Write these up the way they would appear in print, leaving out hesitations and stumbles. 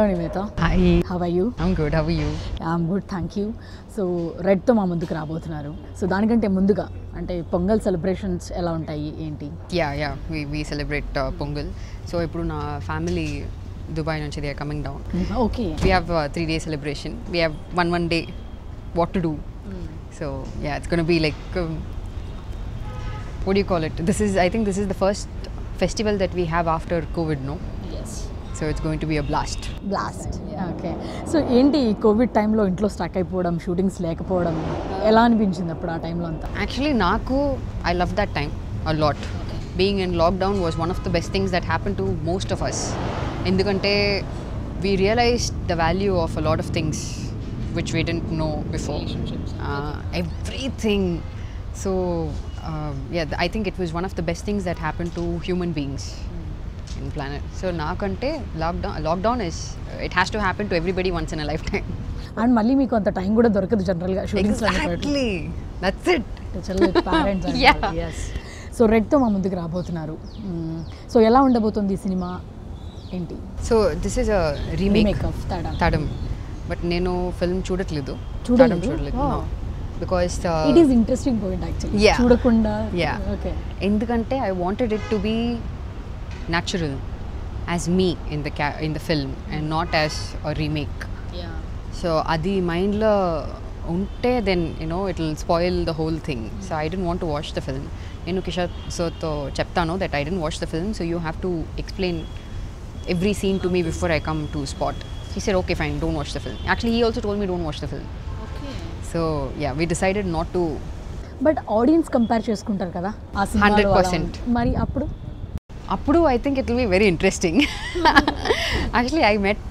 Hello Nivetha. Hi. How are you? I'm good. How are you? I'm good, thank you. So red తో మా ముందుకు రాబోతున్నారు. So దానికంటే ముందుగా అంటే పొంగల్ సెలబ్రేషన్స్ ఎలా ఉంటాయి ఏంటి? Yeah. We celebrate Pongal. So ఇప్పుడు నా family Dubai నుంచి they are coming down. Okay. We have a 3-day celebration. We have one day what to do. So yeah, it's going to be like what do you call it? I think this is the first festival that we have after COVID, no? Yes. So it's going to be a blast. Okay. So ఏంటి ఈ Covid టైంలో ఇంట్లో stuck అయిపోవడం, shootings లేకపోవడం ఎలా అనిపించింది అప్పుడు ఆ టైంలో అంతా? Actually, I love that time a lot. Being in lockdown was one of the best things that happened to most of us. Endukante we realized the value of a lot of things which we didn't know before. Everything. So I think it was one of the best things that happened to human beings in planet. So naakante lockdown is it has to happen to everybody once in a lifetime. And మళ్ళీ మీకు అంత time కూడా దొరకదు జనరల్గా shootings Exactly. That's it. Parents. Yeah. Yes. So రెడ్తో మా ముందుకు రాబోతున్నారు. సో ఎలా ఉండబోతుంది ఈ సినిమా ఏంటి? So this is a remake of Tadam. But నేను ఫిల్మ్ చూడట్లేదు. చూడలేదు? Tadam చూడలేదు. No. Because it is interesting point actually. Yeah. చూడకుండా. Yeah. ఓకే. ఎందుకంటే I wanted it to be natural as me in the film and not as a remake. Yeah. So adi mind lo unte then it will spoil the whole thing. So I didn't want to watch the film. Nenu Kishore sir tho cheptanu that I didn't watch the film, so you have to explain every scene to me before I come to spot. He said okay fine, don't watch the film. Actually he also told me don't watch the film. Okay. So yeah, we decided not to. But audience compare చేసుకుంటారు కదా ఆ సినిమాలో 100%. మరి అప్పుడు Appudu I think it will be very interesting. Actually I met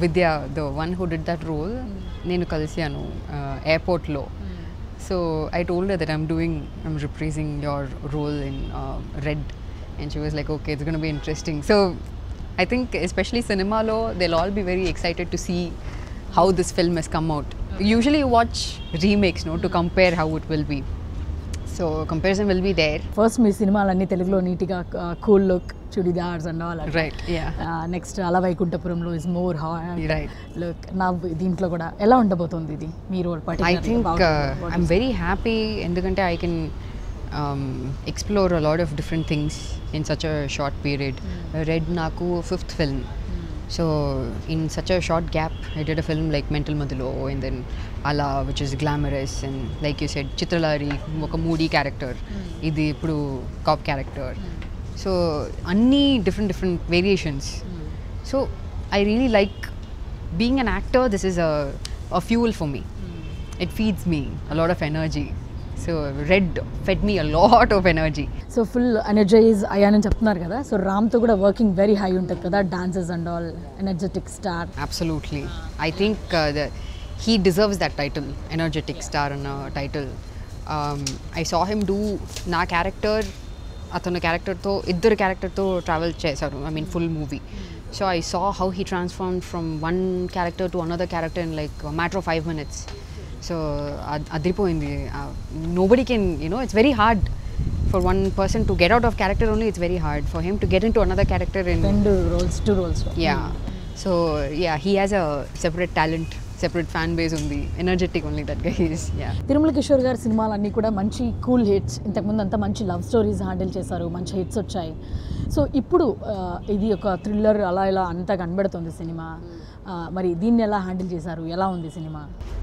Vidya, the one who did that role. Nenu kalisiyanu airport lo. So I told her that I'm reprising your role in Red, and she was like okay, it's going to be interesting. So I think especially cinema lo they'll all be very excited to see how this film has come out. Usually you watch remakes to compare how it will be. So comparison will be there. First మీ సినిమాలన్నీ తెలుగులో నీట్గా cool look churidars and all. Right. Yeah. Next అలా వైకుంఠపురంలో is more hot Right. Look. నా దీంట్లో కూడా ఎలా ఉండబోతుంది ఇది మీ role? I think I'm very happy endukante I can explore a lot of different things in such a short period. Red naku 5th film. So in such a short gap I did a film like Mental Madulo and then Ala, which is glamorous, and like you said Chitralari oka moody character, idi ippudu cop character. So anni different variations. So I really like being an actor. This is a fuel for me. It feeds me a lot of energy. So Red fed me a lot of energy. So full energise అయ్యానని చెప్తున్నారు కదా. So రామ్తో కూడా working very high ఉంటుంది కదా, dances and all, energetic star. Absolutely. I think he deserves that title, energetic star and title. I saw him do na character atanu character tho iddaru character tho travel chesaru. I mean full movie. So I saw how he transformed from one character to another character in like a matter of 5 minutes. So adripoindi. Nobody can, it's very hard for one person to get out of character only. It's very hard for him to get into another character in two roles. Yeah. So yeah, he has a separate talent, separate fan base only, energetic only that guy is. Yeah. Tirumala Kishore గారి సినిమాలన్నీ కూడా మంచి cool hits. ఇంతకుముందు అంతా మంచి love stories handle చేశారు, మంచి hits వచ్చాయి. సో ఇప్పుడు ఇది ఒక థ్రిల్లర్ అలా ఇలా అంతా కనబడుతుంది సినిమా. మరి దీన్ని ఎలా హ్యాండిల్ చేశారు? ఎలా ఉంది cinema?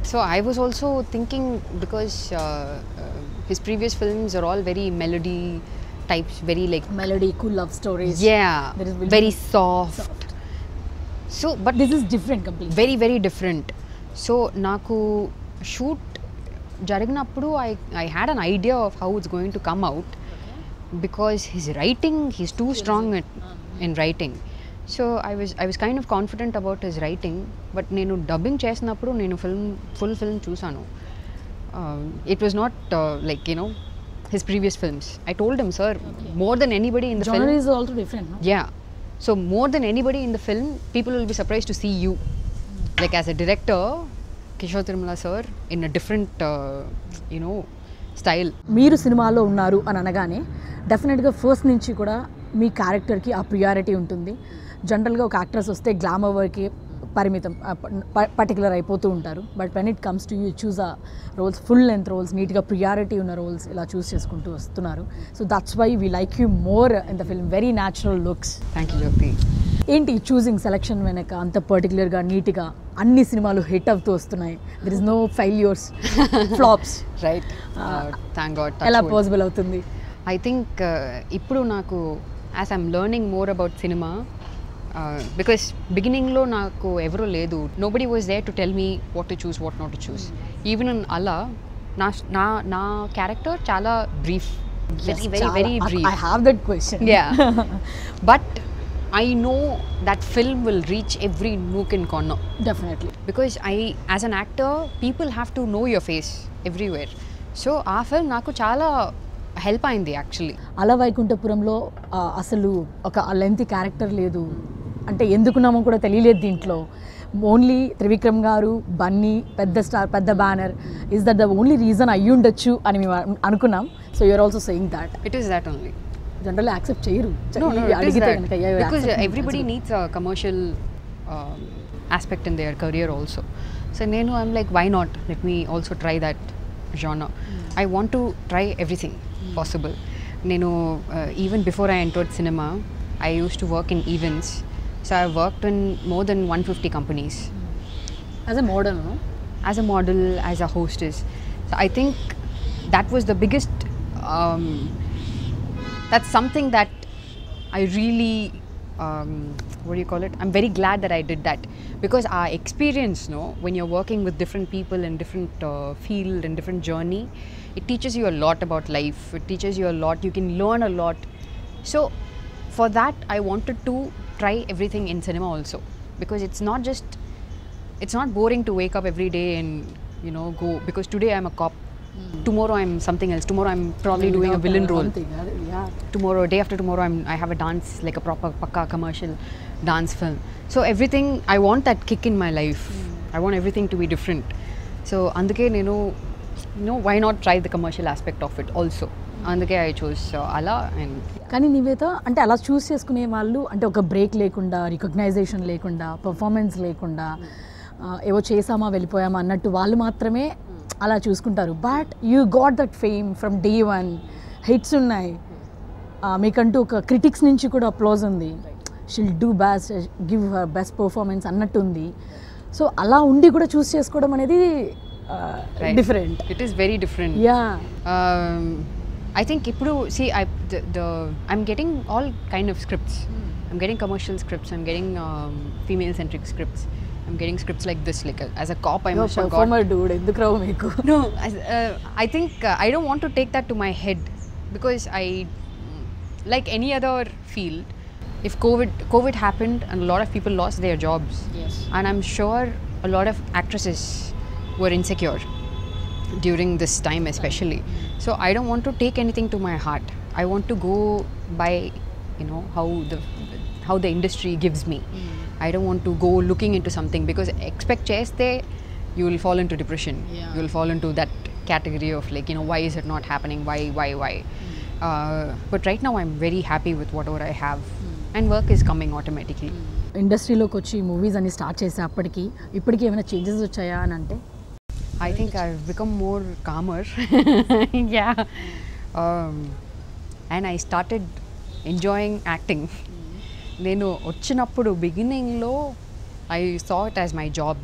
So I was also thinking because his previous films are all very melody types, very like melody, cool love stories. yeah, very soft. So but this is different complete. very very different. So naku shoot jariginappudu I had an idea of how it's going to come out, because his writing, he's too strong in writing. So I was kind of confident about his writing, but nenu dubbing chesinappudu nenu full film chusanu. It was not like his previous films. I told him, sir, more than anybody in the film. Genre is also different, no? Yeah. So more than anybody in the film, people will be surprised to see you. Like as a director, Kishore Tirumala sir, in a different, style. మీరు సినిమాలో ఉన్నారు అని అనగానే డెఫినెట్గా first నుంచి కూడా మీ క్యారెక్టర్కి ఆ ప్రియారిటీ ఉంటుంది. జనరల్గా ఒక యాక్ట్రెస్ వస్తే గ్లామర్ వర్క్కి పరిమితం పర్టికులర్ అయిపోతూ ఉంటారు. But when it comes to you choose ఆ రోల్స్, ఫుల్ లెంత్ రోల్స్, నీట్గా ప్రియారిటీ ఉన్న రోల్స్ ఇలా చూస్ చేసుకుంటూ వస్తున్నారు. So that's why we like you more in the film. Very natural looks. Thank you Jyothi. ఏంటి చూసింగ్ సెలెక్షన్ వెనక అంత పర్టికులర్గా నీట్గా అన్ని సినిమాలు హిట్ అవుతూ వస్తున్నాయి? There is no failures, flops, right? Thank God. ఎలా పాసిబుల్ అవుతుంది? ఐ థింక్ ఇప్పుడు నాకు as I'm learning more about cinema, because బిగినింగ్లో నాకు ఎవరూ లేదు, nobody was there to tell me what to choose, what not to choose. Even అలా నా నా నా క్యారెక్టర్ చాలా brief, very very very brief. I have that question. Yeah. But I know that film will reach every nook and corner. Definitely. Because as an actor, people have to know your face everywhere. So ఆ film నాకు చాలా help అయింది actually. అలా వైకుంఠపురంలో అసలు ఒక length character లేదు అంటే ఎందుకున్నామో కూడా తెలియలేదు దీంట్లో. ఓన్లీ త్రివిక్రమ్ గారు, బన్నీ, పెద్ద స్టార్, పెద్ద banner, is that the only reason అయ్యి ఉండొచ్చు అని మేము అనుకున్నాం. So you're also saying that. It is that only. General accept చేయరు. No, it is that. Because everybody needs a commercial aspect in their career also. So I'm like, why not? Let me also try that genre. I want to try everything possible. Even before I entered cinema, I used to work in events. So I worked in more than 150 companies. As a model, no? As a model, as a hostess. So I think that was the biggest that's something that I really what do you call it, I'm very glad that I did that, because our experience, when you're working with different people in different field and different journey, it teaches you a lot about life, it teaches you a lot, you can learn a lot. So for that I wanted to try everything in cinema also, because it's not boring to wake up every day and go, because today I'm a cop, tomorrow I'm something else, tomorrow I'm probably doing a villain role, tomorrow, day after tomorrow I have a dance, like a proper pakka commercial dance film. So everything, I want that kick in my life. I want everything to be different. So అందుకే నేను why not try the commercial aspect of it also. అందుకే I chose అలా. And కానీ నివేత అంటే అలా చూస్ చేసుకునే వాళ్ళు అంటే ఒక బ్రేక్ లేకుండా, రికగ్నైజేషన్ లేకుండా, పర్ఫార్మెన్స్ లేకుండా, ఏవో చేసామా వెళ్ళిపోయామా అన్నట్టు వాళ్ళు మాత్రమే అలా చూసుకుంటారు. But you got that fame from day one, hits ఉన్నాయి, మీకంటూ ఒక క్రిటిక్స్ నుంచి కూడా అప్లోజ్ ఉంది, షిల్ do best, give her best performance అన్నట్టు ఉంది. సో అలా ఉండి కూడా చూస్ చేసుకోవడం అనేది different. It is very different. Yeah. I think ఇప్పుడు see I'm getting all kind of scripts. I'm getting commercial scripts, I'm getting female centric scripts, I'm getting scripts like this, like as a cop I must have got. Performer dude, ఎందుకు రావు మీకు? No, I think I don't want to take that to my head, because I, like any other field, if COVID happened and a lot of people lost their jobs, Yes. and I'm sure a lot of actresses were insecure during this time especially. So I don't want to take anything to my heart. I want to go by how the industry gives me. I don't want to go looking into something, because expect cheste you will fall into depression. Yeah. You will fall into that category of like, why is it not happening, why. But right now I'm very happy with whatever I have, and work is coming automatically. ఇండస్ట్రీలోకి వచ్చి movies అన్ని start చేసేప్పటికి ఇప్పటికి ఏమైనా changes వచ్చాయా అని అంటే? I think I've become more calmer. Yeah. And I started enjoying acting. నేను వచ్చినప్పుడు బిగినింగ్లో I saw it as my job,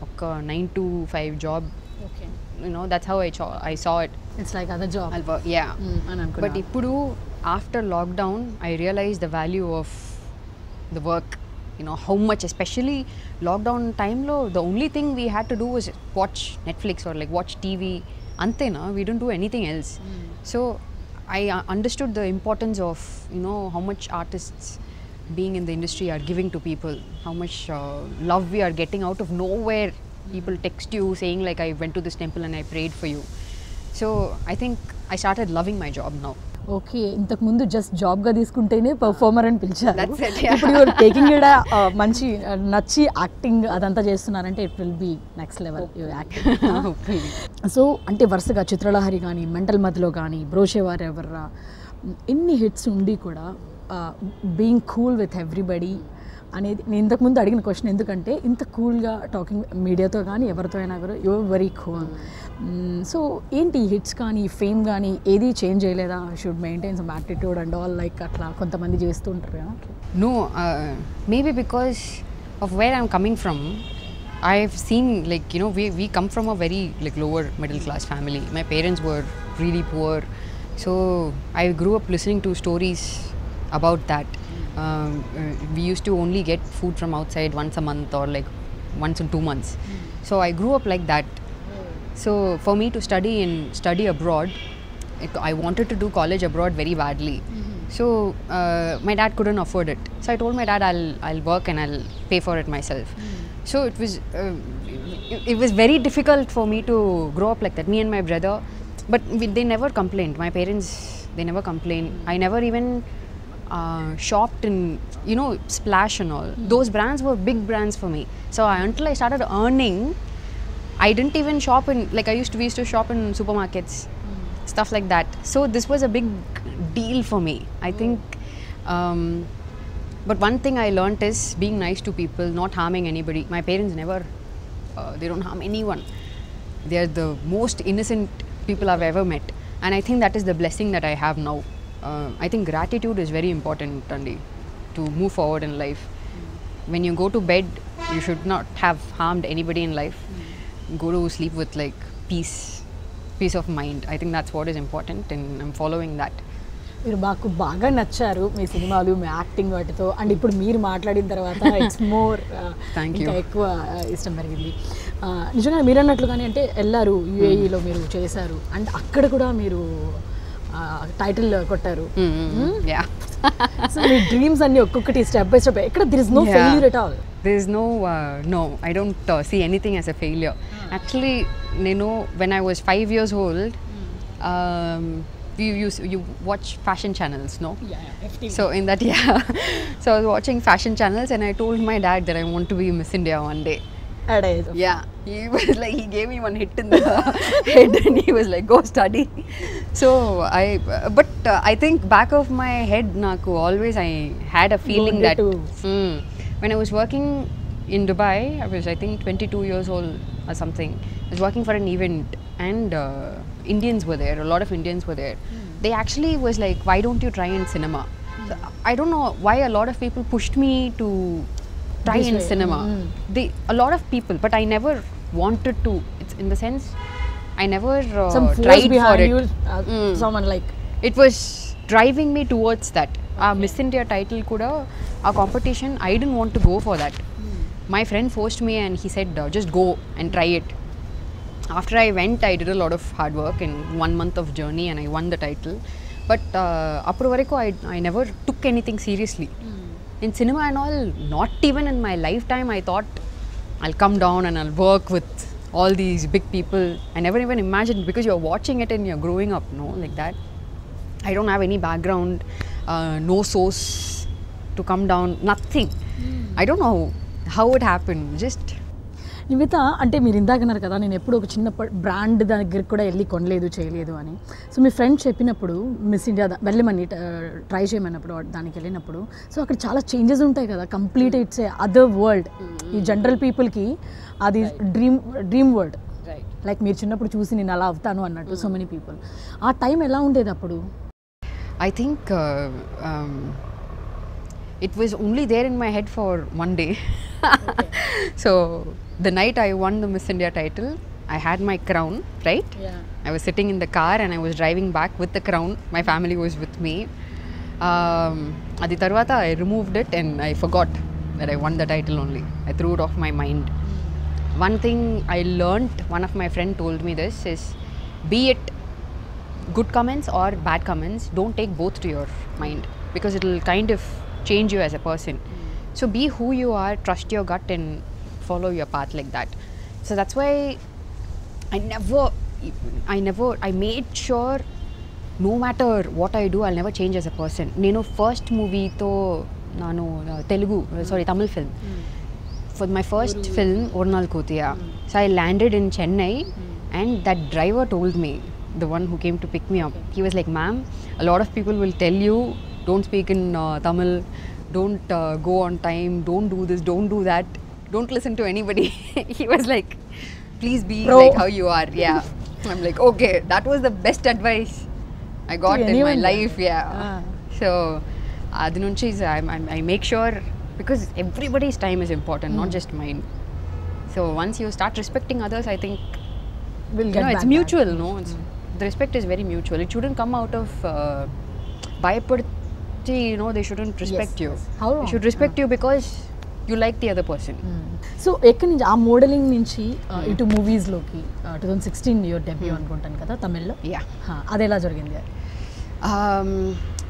ఒక 9 to 5 job. Okay. That's how I saw it. It's like other job. Yeah. అని అనుకున్నా. But ఇప్పుడు after lockdown I realized the value of the work. How much, especially lockdown time lo, the only thing we had to do was watch Netflix or like watch TV. Antena, we didn't do anything else. So I understood the importance of how much artists being in the industry are giving to people, how much love we are getting out of nowhere. People text you saying like, I went to this temple and I prayed for you. So I think I started loving my job now. Okay, ఇంతకు ముందు just జాబ్గా తీసుకుంటేనే performer అని పిలిచారు. That's it, yeah. ఇప్పుడు your taking it మంచి నచ్చి acting అదంతా చేస్తున్నారంటే it will be next level your acting. So అంటే వరుసగా చిత్రలహరి కానీ, మెంటల్ మధ్యలో కానీ, బ్రోషేవారు ఎవర్రా, ఇన్ని హిట్స్ ఉండి కూడా బీయింగ్ కూల్ విత్ ఎవ్రీబడి, అనేది నేను ఇంతకుముందు అడిగిన క్వశ్చన్. ఎందుకంటే ఇంత కూల్గా టాకింగ్ మీడియాతో కానీ ఎవరితో అయినా కూడా యువర్ వెరీ కూల్. సో ఏంటి హిట్స్ కానీ ఫేమ్ కానీ ఏది చేంజ్ చేయలేదా? Should maintain some attitude and all like అట్లా కొంతమంది చేస్తూ ఉంటారు కదా. No, maybe because of where I'm coming from. I've seen, like, you know, we come from a very like lower middle class family. My parents were really poor, so I grew up listening to stories about that. We used to only get food from outside once a month or like once in 2 months. So I grew up like that. So for me to study abroad, I wanted to do college abroad very badly. So my dad couldn't afford it. So I told my dad I'll work and I'll pay for it myself. So it was very difficult for me to grow up like that. Me and my brother, but they never complained. My parents, they never complained. I never even shopped in, you know, Splash and all. Those brands were big brands for me. So until I started earning, I didn't even shop in, like we used to shop in supermarkets, stuff like that. So this was a big deal for me, I think. But one thing I learnt is being nice to people, not harming anybody. My parents never, they don't harm anyone. They are the most innocent people I've ever met. And I think that is the blessing that I have now. I think gratitude is very important, Andy, to move forward in life. When you go to bed, you should not have harmed anybody in life. Go to sleep with like peace of mind. I think that's what is important, and I'm following that. మీరు మాకు బాగా నచ్చారు మీ సినిమాలు, మీ acting వాటితో. And ఇప్పుడు మీరు మాట్లాడిన తర్వాత ఇట్స్ మోర్ ఇంకా ఎక్కువ ఇష్టం పెరిగింది. నిజంగా మీరు అన్నట్లుగానే అంటే వెళ్ళారు యూఏఈలో మీరు చేశారు అండ్ అక్కడ కూడా మీరు టైటిల్ కొట్టారు. సో మీ డ్రీమ్స్ అన్ని ఒక్కొక్కటి స్టెప్ బై స్టెప్ ఎక్కడ there is no failure at all. There is no, I don't see anything as a failure. Actually, when I was 5 years old, you watch fashion channels, no? FTV. So in that, so I was watching fashion channels and I told my dad that I want to be Miss India one day. Yeah, he was like, he gave me one hit in the head and he was like, go study. So I think back of my head, naku always I had a feeling that when I was working in Dubai, I was, I think, 22 years old or something. I was working for an event and Indians were there, a lot of Indians were there. They actually was like, why don't you try in cinema? So, I don't know why a lot of people pushed me to try in cinema. A lot of people, but I never wanted to. It's in the sense, I never tried for it. You, someone like it was driving me towards that. Miss India title kuda, our competition, I didn't want to go for that. My friend forced me and he said, just go and try it. After I went, I did a lot of hard work in 1 month of journey and I won the title. But appudu varaku I never took anything seriously. In cinema and all, not even in my lifetime I thought I'll come down and I'll work with all these big people. I never even imagined, because you're watching it and you're growing up, no, like that. I don't have any background, no source to come down, nothing. I don't know how it happened, just నిమిత. అంటే మీరు ఇందాక అన్నారు కదా, నేను ఎప్పుడు ఒక చిన్న brand దగ్గరికి కూడా వెళ్ళి కొనలేదు చేయలేదు అని. సో మీ ఫ్రెండ్ చెప్పినప్పుడు మిస్ ఇండియా వెళ్ళమని ట్రై చేయమన్నప్పుడు దానికి వెళ్ళినప్పుడు, సో అక్కడ చాలా చేంజెస్ ఉంటాయి కదా, complete it's a other world. ఈ జనరల్ పీపుల్కి అది డ్రీమ్ వరల్డ్. లైక్ మీరు చిన్నప్పుడు చూసి నేను అలా అవుతాను అన్నట్టు సో మెనీ పీపుల్. ఆ టైం ఎలా ఉండేది అప్పుడు? I think it was only there in my head for one day. So the night I won the Miss India title, I had my crown, right? I was sitting in the car and I was driving back with the crown. My family was with me. Adi tarvata I removed it and I forgot that I won the title only. I threw it off my mind. One thing I learnt, one of my friend told me this, is be it good comments or bad comments, don't take both to your mind, because it will kind of change you as a person. So be who you are, trust your gut and follow your path like that. So that's why I made sure no matter what I do, I'll never change as a person. Nenu first movie to nanu Tamil film. For my first film, Ornal Kotiya. So I landed in Chennai and that driver told me, the one who came to pick me up, he was like, ma'am, a lot of people will tell you don't speak in Tamil, don't go on time, don't do this, don't do that, don't listen to anybody. He was like, please be Pro. like how you are. Yeah. I'm like, okay, that was the best advice I got in my anyone. life. Yeah. So adi nunchi I make sure, because everybody's time is important, not just mine. So once you start respecting others, I think We'll you get know, back it's mutual. No, it's, the respect is very mutual. It shouldn't come out of భయపడితే, you know, they shouldn't respect you. yes. How wrong? They should respect you because you like the other person. So ఎక్కడి నుంచి ఆ modelling నుంచి ఇటు మూవీస్లోకి 2016 your debut అనుకుంటాను కదా తమిళ్లో. Yeah. అది ఎలా జరిగింది?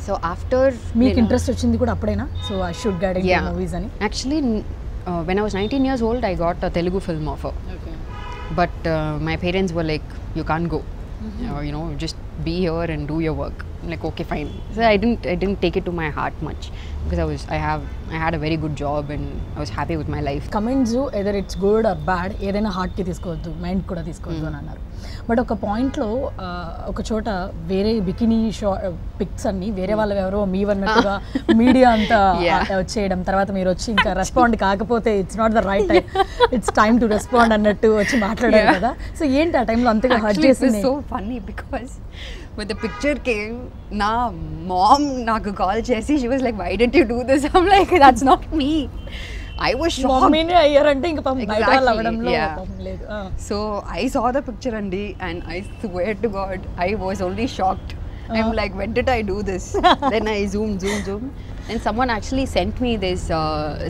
So after మీకు ఇంట్రెస్ట్ వచ్చింది కూడా అప్పుడేనా? So I should guide in yeah, movies అని. actually when I was 19 years old, I got a Telugu film offer. But my parents were like, you can't go. You know, just be here and do your work. I'm like, okay, fine. So I didn't take it to my heart much, because I had a very good job and I was happy with my life. Comments either it's good or bad ఏదైనా హార్ట్కి తీసుకోవద్దు, mind కూడా తీసుకోవద్దు అని అన్నారు. But ఒక పాయింట్లో ఒక చోట వేరే బికినీ పిక్స్ అన్ని వేరే వాళ్ళు ఎవరో మీవన్నట్టుగా మీడియా అంతా వచ్చేయడం, తర్వాత మీరు వచ్చి ఇంకా రెస్పాండ్ కాకపోతే it's not the right time, it's time to respond అన్నట్టు వచ్చి మాట్లాడారు కదా. సో ఏంటి ఆ టైంలో అంతగా హర్ట్ Actually, it was చేసింది? so funny because when the picture came, na mom naku call chesi, she was like, why didn't you do this? I'm like, that's not me. I was shocked. మమ్మీనే అయ్యారంటే ఇంకా పాపం బయట వాళ్ళు Exactly, అవ్వడంలో yeah. పాపం లేదు. So I saw the picture, Andi, and I swear to God, I was only shocked. I'm like, when did I do this? Then I zoom. And someone actually sent me this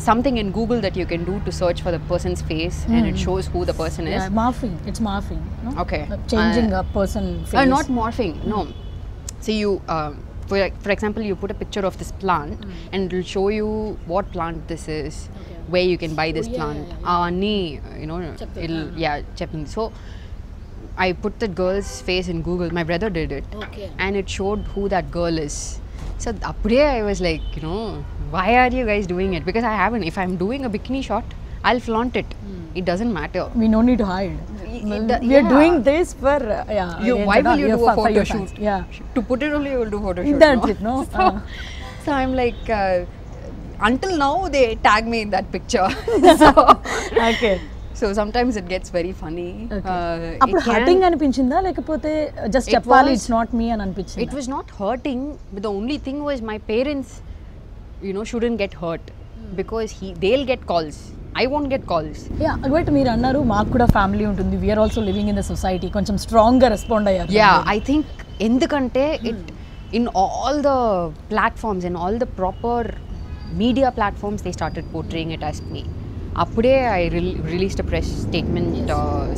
something in Google that you can do to search for the person's face, and it shows who the person is. Morphing, it's morphing. Okay. Changing a person face. Not morphing, no. So you, for example, you put a picture of this plant, and it will show you what plant this is, where you can buy this plant. You know, it'll chepping. So I put the girl's face in Google. My brother did it, and it showed who that girl is. So appude I was like, you know, why are you guys doing it? Because I haven't. If I'm doing a bikini shot, I'll flaunt it. It doesn't matter. We no need to hide. We are yeah. doing this for Why will you do a photo shoot? Yeah, To put it only, you will do photo shoot. that's no? it, no? So I'm like, until now they tag me in that picture. so, Okay. so sometimes it gets very funny. అప్పుడు hurting అనిపించిందా లేకపోతే just It చెప్పాలి was- it's not me అని అనిపించింది? It was not hurting, but the only thing was my parents, you know, shouldn't get hurt because they'll get calls. I won't get calls. But మీరు అన్నారు మాకు కూడా family ఉంటుంది, we're also living in the society, కొంచెం strong గా respond అయ్యారు. Yeah, I think ఎందుకంటే it in all the platforms, in all the proper media platforms, they started portraying it as me. Appude I released a press statement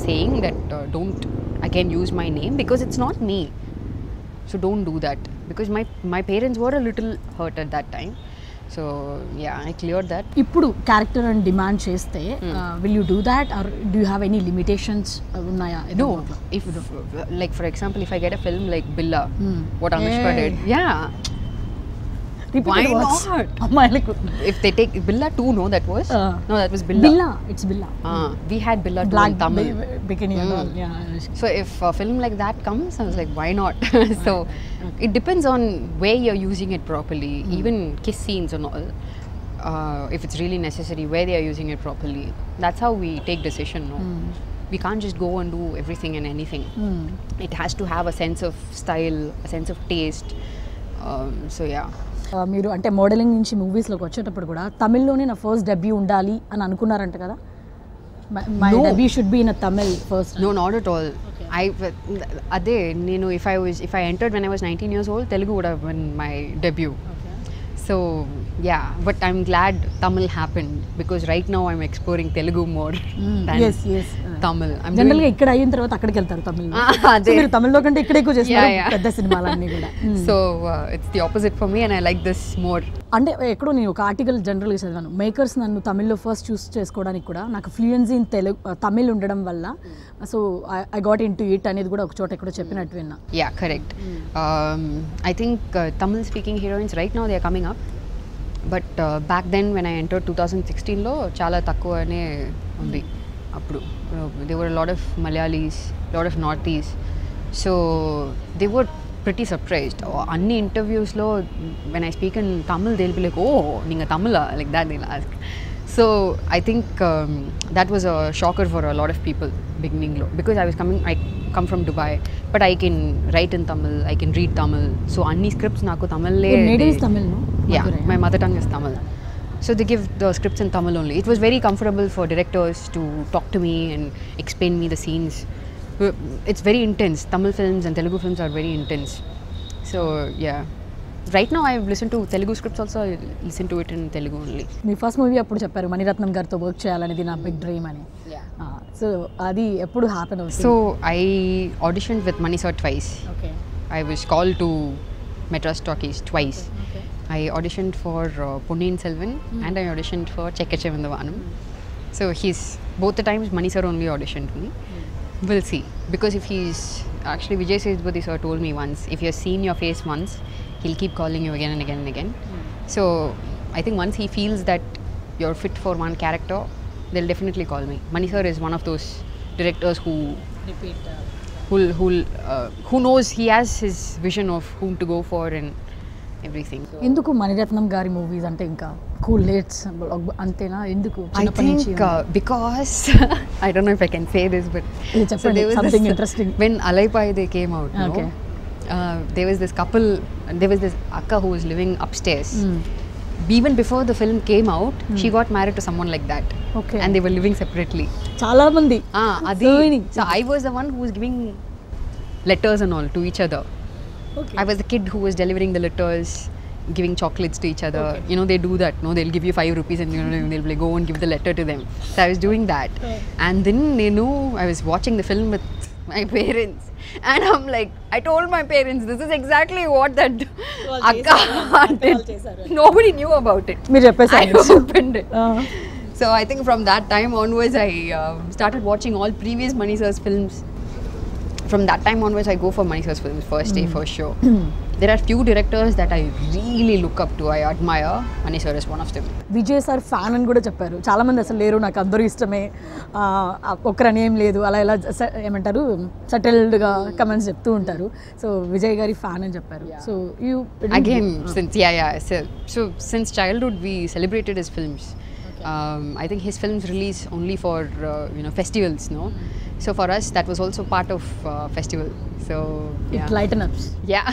saying that don't again use my name because it's not me. So don't do that, because my parents were a little hurt at that time. So yeah, I cleared that. ఇప్పుడు character అని demand చేస్తే will you do that or do you have any limitations ఉన్నాయా? No, if like for example, if I get a film like Billa, what Anushka did, yeah. Why not? అమ్మాయిలకు If they take Billa 2, no, that was no, that was Billa. Billa, it's Billa, We had Billa 2 block in Tamil. Bikini and all. So if a film like that comes, I was like, why not? So it depends on where you're using it properly. Even kiss scenes and all, if it's really necessary, where they are using it properly. That's how we take decision. No, we can't just go and do everything and anything. It has to have a sense of style, a sense of taste. So yeah. మీరు అంటే modelling నుంచి మూవీస్లోకి వచ్చేటప్పుడు కూడా తమిళ్లోనే నా first debut ఉండాలి అని అనుకున్నారంట కదా? My No. Debut should be in a Tamil first. No, not at all. Ade, Nenu, if I entered when I was 19 years old, Telugu would have been my debut. So yeah, but I'm glad Tamil happened because right now I'm exploring Telugu more than as as Tamil. I'm జనరల్గా doing, ఇక్కడ అయిన తర్వాత అక్కడికి వెళ్తారు తమిళ్. అదే. మీరు తమిళ్లో కంటే ఇక్కడ ఎక్కువ చేస్తున్నారు Yeah. పెద్ద సినిమాలన్నీ కూడా. so it's the opposite for me, and I like this more. అంటే ఎక్కడో నేను ఒక ఆర్టికల్ జనరల్గా చదివాను, మేకర్స్ నన్ను తమిళ్లో ఫస్ట్ చూస్ చేసుకోవడానికి కూడా నాకు ఫ్లూయెన్సీ ఇన్ తమిళ్ ఉండడం వల్ల so I got in to it అనేది కూడా ఒక చోట ఎక్కడో చెప్పినట్టు విన్నా. Yeah, correct. I think Tamil speaking heroines right now they are coming up, but back then when I entered 2016 లో చాలా తక్కువనే ఉంది అప్పుడు. There were a lot of Malayalis, lot of Northeast, so they were pretty surprised. Anni interviews lo, when I speak in Tamil, they'll be like, oh, ninga Tamila, like that they'll ask. So I think that was a shocker for a lot of people beginning lo, because I come from Dubai, but I can write in Tamil, I can read Tamil. So Anni scripts naku Tamil le. Your native is Tamil, no? Yeah, Madurai, my mother tongue is Tamil. So they give the scripts in Tamil only. It was very comfortable for directors to talk to me and explain me the scenes. It's very intense. Tamil films and Telugu films are very intense. So yeah. Right now I've listened to Telugu scripts also. I listen to it in Telugu only. Me first movie అప్పుడు చెప్పారు మణిరత్నం గారితో work చేయాలనేది నా big dream అని. So అది ఎప్పుడు happen అవుతుంది? So I auditioned with Mani sir twice. Okay. I was called to Madras Talkies twice. Okay. I auditioned for Ponniyin Selvan and I auditioned for Chekkache Vandavanam. So both the times Mani sir only auditioned me. We'll see. Because if actually Vijay Sethupathi sir told me once, if you've seen your face once, he'll keep calling you again and again and again. So I think once he feels that you're fit for one character, they'll definitely call me. Mani sir is one of those directors who knows, he has his vision of whom to go for and everything. ఎందుకు మణిరత్నం గారి movies అంటే ఇంకా cool hates అంతేనా? ఎందుకు? I think because I don't know if I can say this, but చెప్పండి, something interesting. When Alaipai they came out, no? Okay. There was this couple, there was this akka who was living upstairs. Even before the film came out, she got married to someone like that. Okay. And they were living separately. చాలా మంది. So I was the one who was giving letters and all to each other. Okay. I was the kid who was delivering the letters, giving chocolates to each other. Okay. You know, they do that. No, they'll give you 5 rupees and they'll like, go and give the letter to them. So I was doing that. And then I was watching the film with my parents. And I'm like, I told my parents, this is exactly what that akka did. Nobody knew about it. మీరు చెప్పేసారు. I opened it. So I think from that time onwards, I started watching all previous Mani sir's films. From that time onwards, I go for Mani sir's films, first day, first show. There are few directors that I really look up to, I admire. Mani sir is one of them. Vijay sir fan అని కూడా చెప్పారు. చాలా మంది అసలు లేరు, నాకు అందరూ ఇష్టమే, ఒక్కరని ఏం లేదు, అలా ఇలా ఏమంటారు సెటిల్డ్గా కమెంట్స్ చెప్తూ ఉంటారు. సో విజయ్ గారి ఫ్యాన్ అని చెప్పారు. So you Again, so since childhood, we celebrated his films. I think his films release only for festivals, no? So for us, that was also part of festival. So yeah. It lighten ups. Yeah.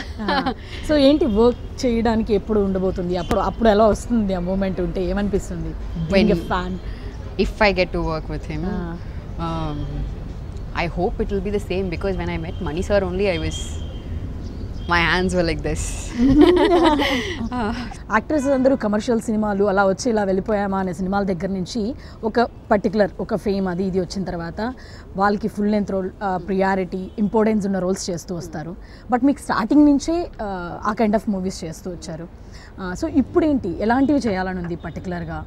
So ఏంటి work చేయడానికి ఎప్పుడు ఉండబోతుంది? అప్పుడు ఎలా వస్తుంది ఆ moment? ఉంటే ఏమనిపిస్తుంది? When fan if I get to work with him, I hope it will be the same, because when I met Mani sir only, my hands were like this. Actors అందరూ కమర్షియల్ సినిమాలు అలా వచ్చి ఇలా వెళ్ళిపోయామా అనే సినిమాల దగ్గర నుంచి ఒక ఫేమ్ అది ఇది వచ్చిన తర్వాత వాళ్ళకి full length role, priority, importance ఉన్న రోల్స్ చేస్తూ వస్తారు. బట్ మీకు స్టార్టింగ్ నుంచే ఆ కైండ్ ఆఫ్ మూవీస్ చేస్తూ వచ్చారు. సో ఇప్పుడేంటి, ఎలాంటివి చేయాలని ఉంది పర్టికులర్గా?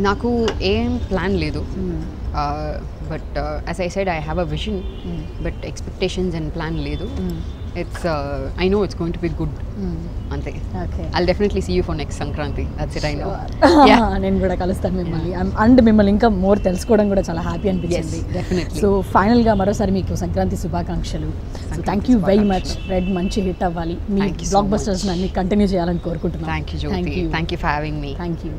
నాకు ఏం ప్లాన్ లేదు, but as I said, I have a vision, but expectations and plan లేదు. I know it's going to be good. Ante. Okay. I'll definitely see you for next Sankranti. That's it, I know. Yeah. నేను కూడా కలుస్తాను మిమ్మల్ని. And మిమ్మల్ని ఇంకా more తెలుసుకోవడం కూడా చాలా హ్యాపీ అనిపించింది. Yes, definitely. సో ఫైనల్గా మరోసారి మీకు సంక్రాంతి శుభాకాంక్షలు. So thank you very much. Red మంచి హిట్ అవ్వాలి, మీ బ్లాక్ బస్టర్స్ అన్ని కంటిన్యూ చేయాలని కోరుకుంటున్నాను. Thank you, Jyoti. Thank you for having me. Thank you.